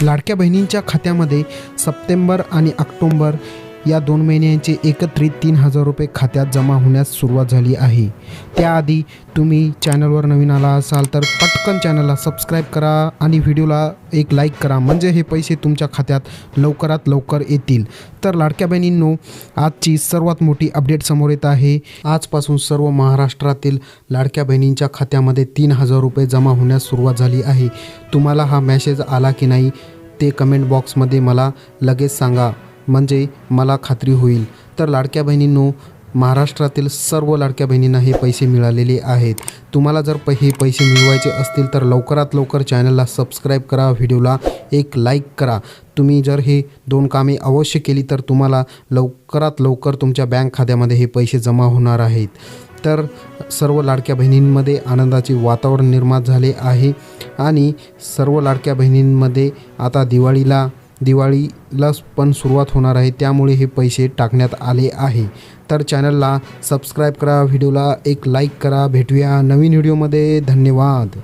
लाडक्या बहिणींच्या खात्यामध्ये सप्टेंबर आणि ऑक्टोबर या 2 महिन्यांचे एकत्रित 3,000 रुपये खात्यात जमा होण्यास सुरुवात झाली आहे। त्याआधी तुम्ही चॅनलवर नवीन आला असाल तर पटकन चॅनलला सबस्क्राईब करा आणि व्हिडिओला एक लाईक करा, म्हणजे हे पैसे तुमच्या खात्यात लवकरात लवकर येतील। तर लाडक्या बहिणींनो, आजची सर्वात मोठी अपडेट समोर येत आहे। आजपासून सर्व महाराष्ट्रातील लाडक्या बहिणींच्या खात्यामध्ये 3,000 रुपये जमा होण्यास सुरुवात झाली आहे। तुम्हाला हा मेसेज आला की नाही ते कमेंट बॉक्समध्ये मला लगेच सांगा, म्हणजे मला खात्री होईल। तर लाडक्या बहिणींनो, महाराष्ट्रातील सर्व लाडक्या बहिणींना हे पैसे मिळालेले आहेत। तुम्हाला जर हे पैसे मिळवायचे असतील तर लवकरात लवकर चॅनलला सबस्क्राईब करा, व्हिडिओला एक लाईक करा। तुम्ही जर हे 2 कामे अवश्य केली तर तुम्हाला लवकरात लवकर तुमच्या बँक खात्यामध्ये हे पैसे जमा होणार आहेत। तर सर्व लाडक्या बहिणींमध्ये आनंदाचे वातावरण निर्माण झाले आहे आणि सर्व लाडक्या बहिणींमध्ये आता दिवाळीला पण सुरुवात होणार आहे, त्यामुळे हे पैसे टाकण्यात आले आहे। तर चॅनलला सबस्क्राईब करा, व्हिडिओला एक लाईक करा। भेटूया नवीन व्हिडिओमध्ये। धन्यवाद।